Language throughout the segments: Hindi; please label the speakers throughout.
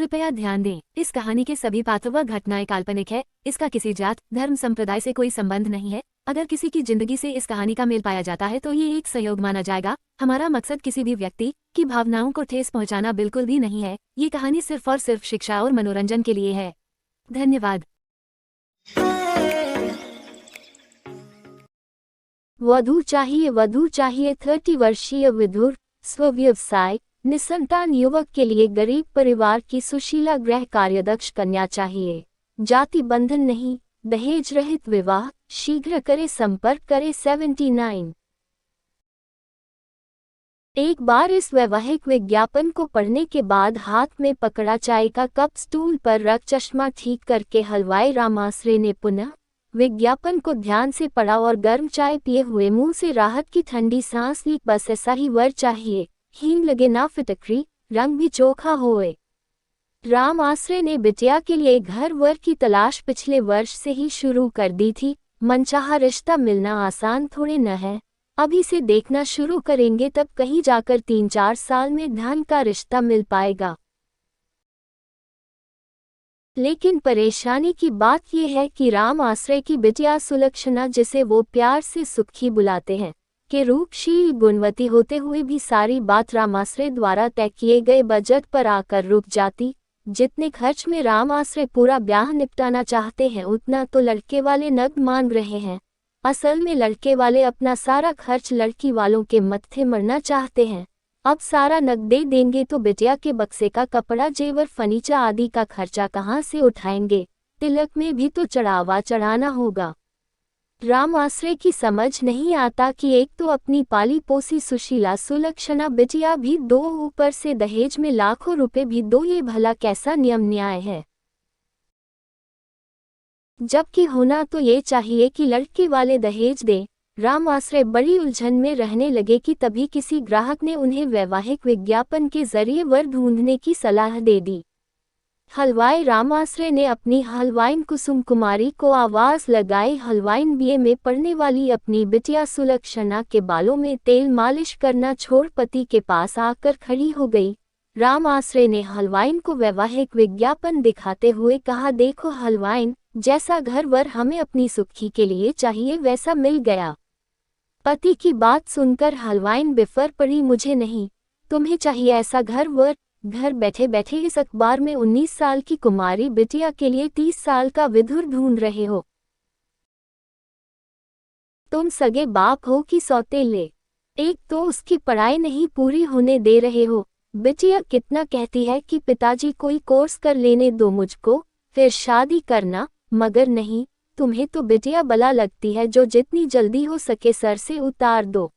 Speaker 1: कृपया ध्यान दें, इस कहानी के सभी पात्र व घटनाएं काल्पनिक है। इसका किसी जात, धर्म, संप्रदाय से कोई संबंध नहीं है। अगर किसी की जिंदगी से इस कहानी का मेल पाया जाता है तो ये एक सहयोग माना जाएगा। हमारा मकसद किसी भी व्यक्ति की भावनाओं को ठेस पहुंचाना बिल्कुल भी नहीं है। ये कहानी सिर्फ और सिर्फ शिक्षा और मनोरंजन के लिए है। धन्यवाद।
Speaker 2: वधू चाहिए 30 वर्षीय विधुर, स्वव्यवसाय, निसंतान युवक के लिए गरीब परिवार की सुशीला गृह कार्यदक्ष कन्या चाहिए। जाति बंधन नहीं, दहेज रहित विवाह, शीघ्र करे संपर्क करे 79। एक बार इस वैवाहिक विज्ञापन को पढ़ने के बाद हाथ में पकड़ा चाय का कप स्टूल पर रख चश्मा ठीक करके हलवाई रामाश्रय ने पुनः विज्ञापन को ध्यान से पढ़ा और गर्म चाय पिए हुए मुंह से राहत की ठंडी सांस ली। बस ऐसा ही वर चाहिए, हींग लगे ना फिटकरी, रंग भी चोखा होए। रामाश्रय ने बिटिया के लिए घर वर की तलाश पिछले वर्ष से ही शुरू कर दी थी। मनचाहा रिश्ता मिलना आसान थोड़े न है। अभी से देखना शुरू करेंगे तब कहीं जाकर 3-4 साल में धन का रिश्ता मिल पाएगा। लेकिन परेशानी की बात यह है कि रामाश्रय की बिटिया सुलक्षणा, जिसे वो प्यार से सुखी बुलाते हैं, के रूपशील गुणवती होते हुए भी सारी बात रामाश्रय द्वारा तय किए गए बजट पर आकर रुक जाती। जितने खर्च में रामाश्रय पूरा ब्याह निपटाना चाहते हैं उतना तो लड़के वाले नग मांग रहे हैं। असल में लड़के वाले अपना सारा खर्च लड़की वालों के मत्थे मरना चाहते हैं। अब सारा नकद देंगे तो बिटिया के बक्से का कपड़ा, जेवर, फर्नीचर आदि का खर्चा कहाँ से उठाएंगे? तिलक में भी तो चढ़ावा चढ़ाना होगा। रामाश्रय की समझ नहीं आता कि एक तो अपनी पाली पोसी सुशीला सुलक्षणा बिटिया भी दो, ऊपर से दहेज में लाखों रुपए भी दो। ये भला कैसा नियम न्याय है? जबकि होना तो ये चाहिए कि लड़के वाले दहेज दें। रामाश्रय बड़ी उलझन में रहने लगे कि तभी किसी ग्राहक ने उन्हें वैवाहिक विज्ञापन के जरिए वर ढूंढने की सलाह दे दी। हलवाई रामाश्रय ने अपनी हलवाइन कुसुम कुमारी को आवाज लगाई। हलवाइन बीए में पढ़ने वाली अपनी बिटिया सुलक्षणा के बालों में तेल मालिश करना छोड़ पति के पास आकर खड़ी हो गई। रामाश्रय ने हलवाइन को वैवाहिक विज्ञापन दिखाते हुए कहा, देखो हलवाइन, जैसा घर वर हमें अपनी सुखी के लिए चाहिए वैसा मिल गया। पति की बात सुनकर हलवाइन बिफर पड़ी, मुझे नहीं, तुम्हें चाहिए ऐसा घर वर। घर बैठे बैठे इस अखबार में 19 साल की कुमारी बिटिया के लिए 30 साल का विधुर ढूंढ रहे हो। तुम सगे बाप हो कि सौतेले? एक तो उसकी पढ़ाई नहीं पूरी होने दे रहे हो। बिटिया कितना कहती है कि पिताजी कोई कोर्स कर लेने दो मुझको, फिर शादी करना, मगर नहीं, तुम्हें तो बिटिया बला लगती है जो जितनी जल्दी हो सके सर से उतार दो।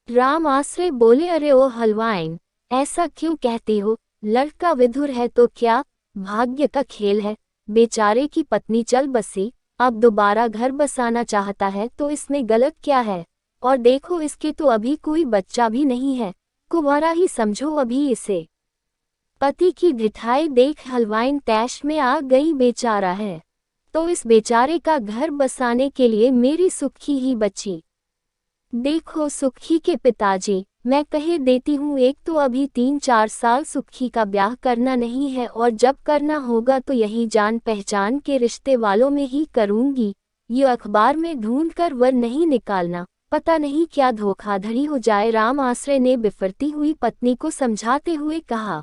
Speaker 2: रामाश्रय बोले, अरे ओ हलवाइन, ऐसा क्यों कहती हो? लड़का विधुर है तो क्या, भाग्य का खेल है। बेचारे की पत्नी चल बसी, अब दोबारा घर बसाना चाहता है तो इसमें गलत क्या है? और देखो इसके तो अभी कोई बच्चा भी नहीं है, कुंवारा ही समझो अभी इसे। पति की ढिठाई देख हलवाइन तैश में आ गई। बेचारा है तो इस बेचारे का घर बसाने के लिए मेरी सुखी ही बची। देखो सुखी के पिताजी, मैं कहे देती हूँ, एक तो अभी 3-4 साल सुखी का ब्याह करना नहीं है और जब करना होगा तो यही जान पहचान के रिश्ते वालों में ही करूँगी। ये अखबार में ढूंढकर वर नहीं निकालना, पता नहीं क्या धोखाधड़ी हो जाए। रामाश्रय ने बिफरती हुई पत्नी को समझाते हुए कहा,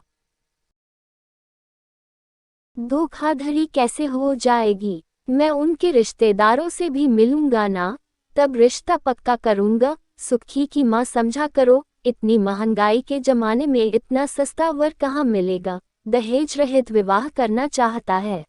Speaker 2: धोखाधड़ी कैसे हो जाएगी? मैं उनके रिश्तेदारों से भी मिलूंगा ना, तब रिश्ता पक्का करूंगा। सुखी की माँ समझा करो, इतनी महंगाई के जमाने में इतना सस्ता वर कहाँ मिलेगा? दहेज रहित विवाह करना चाहता है।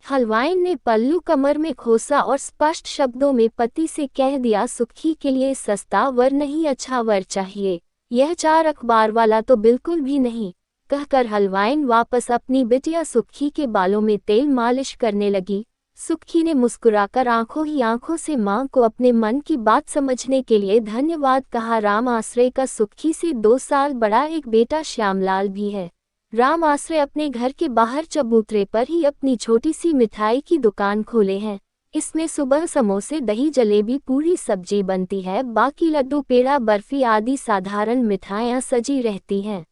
Speaker 2: हलवाइन ने पल्लू कमर में खोसा और स्पष्ट शब्दों में पति से कह दिया, सुखी के लिए सस्ता वर नहीं, अच्छा वर चाहिए। यह 4 अखबार वाला तो बिल्कुल भी नहीं। कहकर हलवाइन वापस अपनी बिटिया सुखी के बालों में तेल मालिश करने लगी। सुखी ने मुस्कुराकर आंखों ही आंखों से मां को अपने मन की बात समझने के लिए धन्यवाद कहा। रामाश्रय का सुखी से 2 साल बड़ा एक बेटा श्यामलाल भी है। रामाश्रय अपने घर के बाहर चबूतरे पर ही अपनी छोटी सी मिठाई की दुकान खोले हैं। इसमें सुबह समोसे, दही, जलेबी, पूरी, सब्जी बनती है, बाकी लड्डू, पेड़ा, बर्फी आदि साधारण मिठाइयाँ सजी रहती हैं।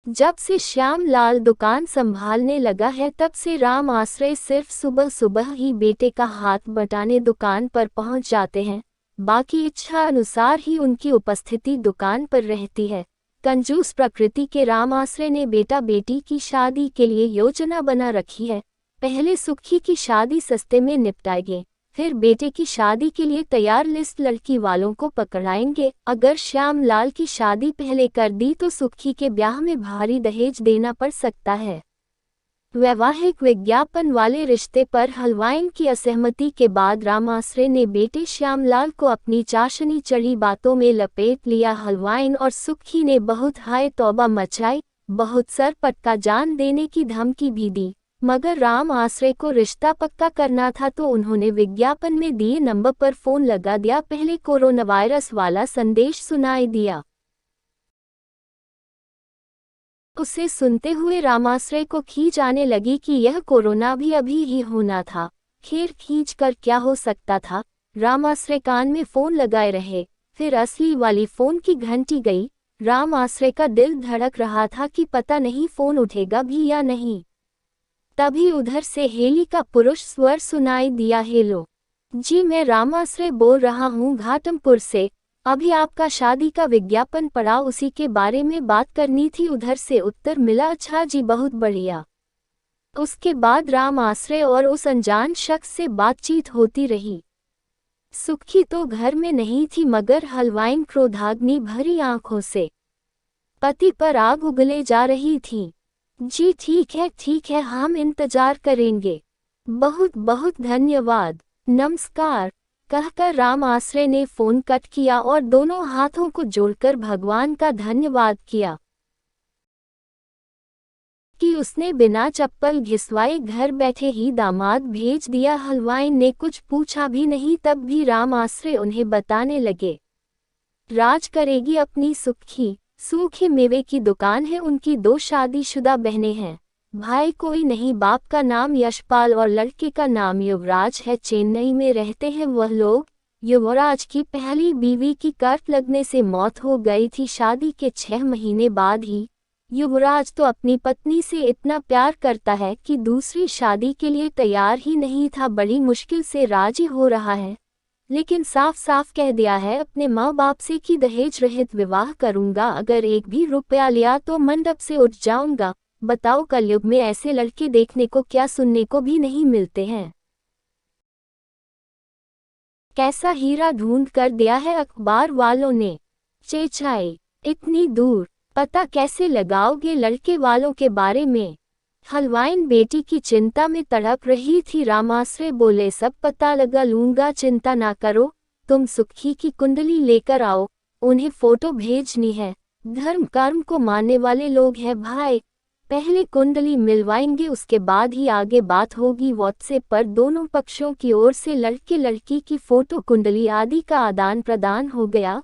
Speaker 2: जब से श्यामलाल दुकान संभालने लगा है तब से राम आश्रय सिर्फ सुबह सुबह ही बेटे का हाथ बटाने दुकान पर पहुंच जाते हैं। बाकी इच्छा अनुसार ही उनकी उपस्थिति दुकान पर रहती है। कंजूस प्रकृति के राम आश्रय ने बेटा बेटी की शादी के लिए योजना बना रखी है। पहले सुखी की शादी सस्ते में निपटाएंगे, फिर बेटे की शादी के लिए तैयार लिस्ट लड़की वालों को पकड़ाएंगे। अगर श्यामलाल की शादी पहले कर दी तो सुखी के ब्याह में भारी दहेज देना पड़ सकता है। वैवाहिक विज्ञापन वाले रिश्ते पर हलवाइन की असहमति के बाद राम आश्रय ने बेटे श्यामलाल को अपनी चाशनी चढ़ी बातों में लपेट लिया। हलवाइन और सुखी ने बहुत हाय तौबा मचाई, बहुत सर पटका जान देने की धमकी भी दी, मगर राम आश्रय को रिश्ता पक्का करना था तो उन्होंने विज्ञापन में दिए नंबर पर फोन लगा दिया। पहले कोरोना वायरस वाला संदेश सुनाई दिया। उसे सुनते हुए रामाश्रय को खींच आने लगी कि यह कोरोना भी अभी ही होना था। खैर खींच कर क्या हो सकता था। रामाश्रय कान में फोन लगाए रहे, फिर असली वाली फोन की घंटी गई। रामाश्रय का दिल धड़क रहा था कि पता नहीं फोन उठेगा भी या नहीं। तभी उधर से हेली का पुरुष स्वर सुनाई दिया। हेलो जी, मैं रामाश्रय बोल रहा हूँ घाटमपुर से। अभी आपका शादी का विज्ञापन पड़ा, उसी के बारे में बात करनी थी। उधर से उत्तर मिला, अच्छा जी, बहुत बढ़िया। उसके बाद राम आश्रय और उस अनजान शख्स से बातचीत होती रही। सुखी तो घर में नहीं थी, मगर हलवाइन क्रोधाग्नि भरी आंखों से पति पर आग उगले जा रही थी। जी ठीक है, हम इंतजार करेंगे। बहुत बहुत धन्यवाद, नमस्कार कहकर राम आश्रय ने फोन कट किया और दोनों हाथों को जोड़कर भगवान का धन्यवाद किया कि उसने बिना चप्पल घिसवाए घर बैठे ही दामाद भेज दिया। हलवाइन ने कुछ पूछा भी नहीं, तब भी राम आश्रय उन्हें बताने लगे। राज करेगी अपनी सुखी। सूखे मेवे की दुकान है, उनकी 2 शादीशुदा बहनें हैं। भाई कोई नहीं, बाप का नाम यशपाल और लड़के का नाम युवराज है। चेन्नई में रहते हैं वह लोग। युवराज की पहली बीवी की करंट लगने से मौत हो गई थी। शादी के 6 महीने बाद ही युवराज तो अपनी पत्नी से इतना प्यार करता है कि दूसरी शादी के लिए तैयार ही नहीं था। बड़ी मुश्किल से राजी हो रहा है, लेकिन साफ साफ कह दिया है अपने माँ बाप से कि दहेज रहित विवाह करूंगा। अगर 1 भी रुपया लिया तो मंडप से उठ जाऊंगा। बताओ, कलयुग में ऐसे लड़के देखने को क्या सुनने को भी नहीं मिलते हैं। कैसा हीरा ढूंढ कर दिया है अखबार वालों ने। चेचाई, इतनी दूर पता कैसे लगाओगे लड़के वालों के बारे में। हलवाइन बेटी की चिंता में तड़प रही थी। रामाश्रय बोले, सब पता लगा लूंगा, चिंता ना करो। तुम सुखी की कुंडली लेकर आओ, उन्हें फोटो भेजनी है। धर्म कर्म को मानने वाले लोग हैं भाई। पहले कुंडली मिलवाएंगे, उसके बाद ही आगे बात होगी। व्हाट्सएप पर दोनों पक्षों की ओर से लड़के लड़की की फोटो, कुंडली आदि का आदान प्रदान हो गया।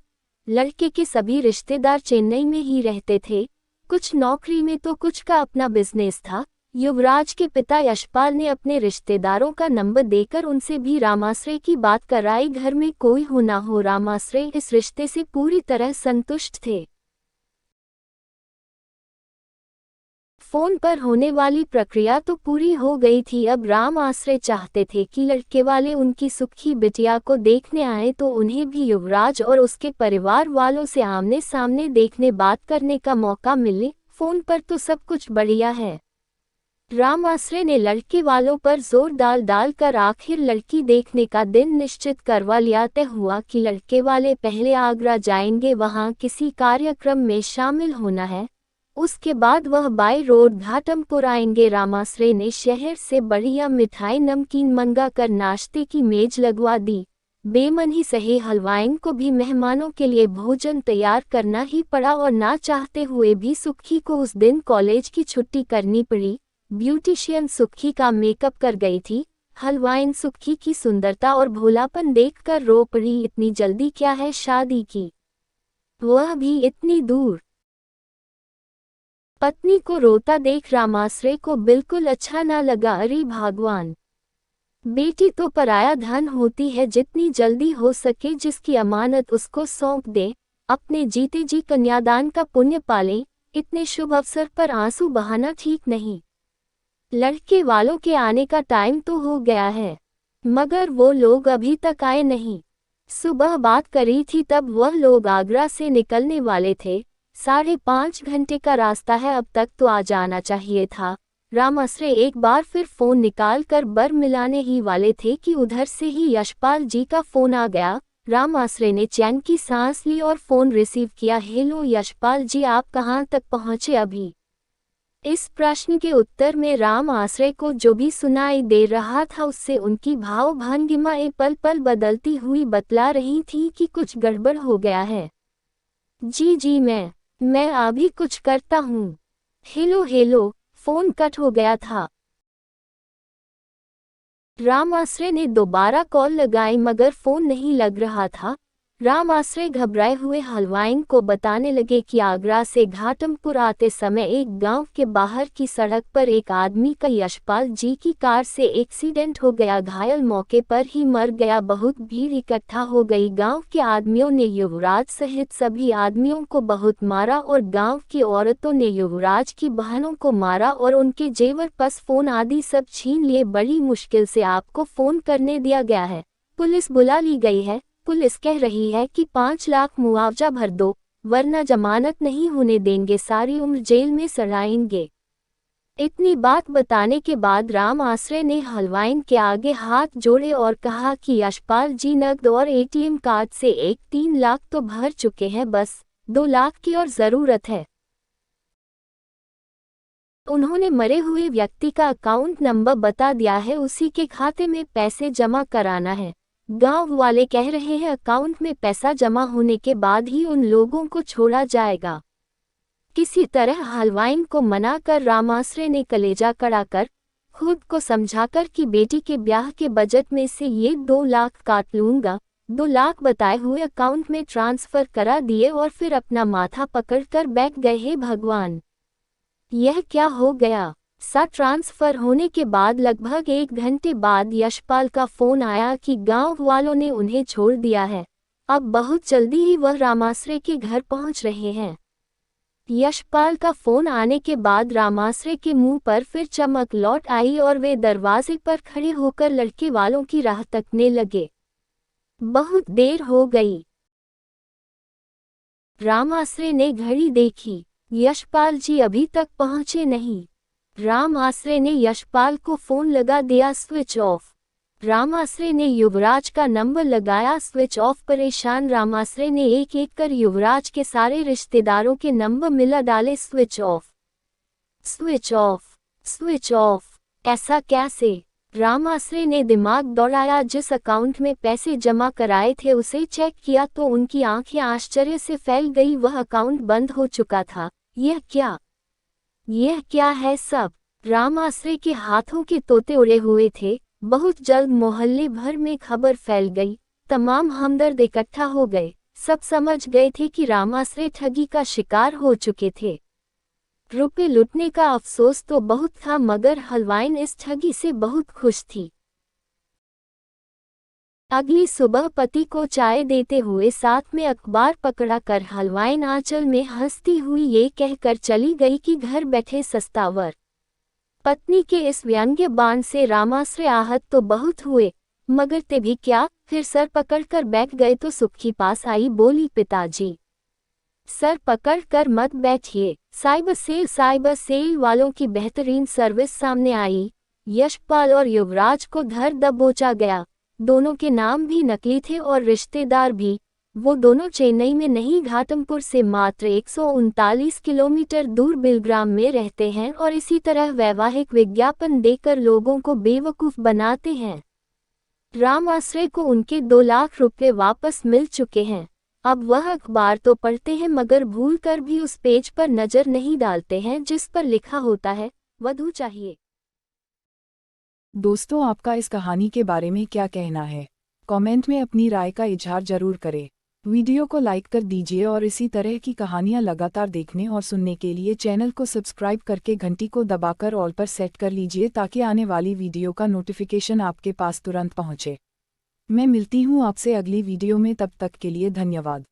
Speaker 2: लड़के के सभी रिश्तेदार चेन्नई में ही रहते थे, कुछ नौकरी में तो कुछ का अपना बिजनेस था। युवराज के पिता यशपाल ने अपने रिश्तेदारों का नंबर देकर उनसे भी रामाश्रय की बात कराई। घर में कोई हो ना हो, रामाश्रय इस रिश्ते से पूरी तरह संतुष्ट थे। फोन पर होने वाली प्रक्रिया तो पूरी हो गई थी। अब राम आश्रय चाहते थे कि लड़के वाले उनकी सुखी बिटिया को देखने आए तो उन्हें भी युवराज और उसके परिवार वालों से आमने सामने देखने बात करने का मौका मिले। फोन पर तो सब कुछ बढ़िया है। राम आश्रय ने लड़के वालों पर जोर डाल कर आखिर लड़की देखने का दिन निश्चित करवा लिया। तय हुआ कि लड़के वाले पहले आगरा जाएंगे, वहां किसी कार्यक्रम में शामिल होना है। उसके बाद वह बाय रोड घाटमपुर आएंगे। रामाश्रय ने शहर से बढ़िया मिठाई नमकीन मंगा कर नाश्ते की मेज लगवा दी। बेमन ही सही, हलवाइन को भी मेहमानों के लिए भोजन तैयार करना ही पड़ा और ना चाहते हुए भी सुखी को उस दिन कॉलेज की छुट्टी करनी पड़ी। ब्यूटिशियन सुखी का मेकअप कर गई थी। हलवाइन सुखी की सुंदरता और भोलापन देखकर रो पड़ी। इतनी जल्दी क्या है शादी की, वह भी इतनी दूर। पत्नी को रोता देख रामाश्रय को बिल्कुल अच्छा ना लगा। अरे भगवान, बेटी तो पराया धन होती है, जितनी जल्दी हो सके जिसकी अमानत उसको सौंप दे। अपने जीते जी कन्यादान का पुण्य पाले। इतने शुभ अवसर पर आंसू बहाना ठीक नहीं। लड़के वालों के आने का टाइम तो हो गया है, मगर वो लोग अभी तक आए नहीं। सुबह बात करी थी तब वह लोग आगरा से निकलने वाले थे। 5.5 घंटे का रास्ता है, अब तक तो आ जाना चाहिए था। राम आश्रय एक बार फिर फोन निकाल कर बर मिलाने ही वाले थे कि उधर से ही यशपाल जी का फोन आ गया। राम आश्रय ने चैन की सांस ली और फोन रिसीव किया। हेलो यशपाल जी, आप कहाँ तक पहुँचे अभी? इस प्रश्न के उत्तर में राम आश्रय को जो भी सुनाई दे रहा था उससे उनकी भाव भंगिमाएं पल पल बदलती हुई बतला रही थी कि कुछ गड़बड़ हो गया है। जी मैं अभी कुछ करता हूँ। हेलो हेलो, फोन कट हो गया था। राम आश्रय ने दोबारा कॉल लगाई मगर फोन नहीं लग रहा था। राम आश्रय घबराए हुए हलवाइन को बताने लगे कि आगरा से घाटमपुर आते समय एक गांव के बाहर की सड़क पर एक आदमी का यशपाल जी की कार से एक्सीडेंट हो गया। घायल मौके पर ही मर गया। बहुत भीड़ इकट्ठा हो गई। गांव के आदमियों ने युवराज सहित सभी आदमियों को बहुत मारा और गांव की औरतों ने युवराज की बहनों को मारा और उनके जेवर पस फोन आदि सब छीन लिए। बड़ी मुश्किल से आपको फोन करने दिया गया है। पुलिस बुला ली गई है। पुलिस कह रही है कि 5 लाख मुआवजा भर दो, वरना जमानत नहीं होने देंगे, सारी उम्र जेल में सड़ाएंगे। इतनी बात बताने के बाद राम आश्रय ने हलवाइन के आगे हाथ जोड़े और कहा कि यशपाल जी नकद और एटीएम कार्ड से 3 लाख तो भर चुके हैं, बस 2 लाख की और जरूरत है। उन्होंने मरे हुए व्यक्ति का अकाउंट नंबर बता दिया है, उसी के खाते में पैसे जमा कराना है। गांव वाले कह रहे हैं अकाउंट में पैसा जमा होने के बाद ही उन लोगों को छोड़ा जाएगा। किसी तरह हलवाइन को मना कर राम आश्रय ने कलेजा कड़ाकर खुद को समझाकर कि बेटी के ब्याह के बजट में से ये 2 लाख काट लूंगा, 2 लाख बताए हुए अकाउंट में ट्रांसफर करा दिए और फिर अपना माथा पकड़कर बैठ गए। हे भगवान, यह क्या हो गया? ट्रांसफर होने के बाद लगभग 1 घंटे बाद यशपाल का फोन आया कि गांव वालों ने उन्हें छोड़ दिया है। अब बहुत जल्दी ही वह रामाश्रय के घर पहुंच रहे हैं। यशपाल का फोन आने के बाद रामाश्रय के मुंह पर फिर चमक लौट आई और वे दरवाजे पर खड़े होकर लड़के वालों की राह तकने लगे। बहुत देर हो गई। रामाश्रय ने घड़ी देखी, यशपाल जी अभी तक पहुंचे नहीं। राम आश्रय ने यशपाल को फोन लगा दिया, स्विच ऑफ। राम आश्रय ने युवराज का नंबर लगाया, स्विच ऑफ। परेशान राम आश्रय ने एक एक कर युवराज के सारे रिश्तेदारों के नंबर मिला डाले, switch off, switch off, switch off. ऐसा कैसे? राम आश्रय ने दिमाग दौड़ाया। जिस अकाउंट में पैसे जमा कराए थे उसे चेक किया तो उनकी आंखें आश्चर्य से फैल गई। वह अकाउंट बंद हो चुका था। यह क्या है सब? राम आश्रय के हाथों के तोते उड़े हुए थे। बहुत जल्द मोहल्ले भर में खबर फैल गई। तमाम हमदर्द इकट्ठा हो गए। सब समझ गए थे कि राम आश्रय ठगी का शिकार हो चुके थे। रुपए लुटने का अफसोस तो बहुत था मगर हलवाइन इस ठगी से बहुत खुश थी। अगली सुबह पति को चाय देते हुए साथ में अखबार पकड़ा कर हलवाइन आंचल में हंसती हुई ये कहकर चली गई कि घर बैठे सस्तावर। पत्नी के इस व्यंग्य बाण से रामाश्रय आहत तो बहुत हुए मगर ते भी क्या, फिर सर पकड़कर बैठ गए तो सुखी पास आई, बोली, पिताजी सर पकड़कर मत बैठिए। साइबर सेल वालों की बेहतरीन सर्विस सामने आई। यशपाल और युवराज को घर दबोचा गया। दोनों के नाम भी नकली थे और रिश्तेदार भी। वो दोनों चेन्नई में नहीं, घाटमपुर से मात्र 139 किलोमीटर दूर बिलग्राम में रहते हैं और इसी तरह वैवाहिक विज्ञापन देकर लोगों को बेवकूफ बनाते हैं। राम आश्रय को उनके 2 लाख रुपए वापस मिल चुके हैं। अब वह अखबार तो पढ़ते हैं मगर भूलकर भी उस पेज पर नजर नहीं डालते हैं जिस पर लिखा होता है वधू चाहिए।
Speaker 3: दोस्तों, आपका इस कहानी के बारे में क्या कहना है? कमेंट में अपनी राय का इजहार जरूर करें। वीडियो को लाइक कर दीजिए और इसी तरह की कहानियां लगातार देखने और सुनने के लिए चैनल को सब्सक्राइब करके घंटी को दबाकर ऑल पर सेट कर लीजिए ताकि आने वाली वीडियो का नोटिफिकेशन आपके पास तुरंत पहुंचे। मैं मिलती हूं आपसे अगली वीडियो में, तब तक के लिए धन्यवाद।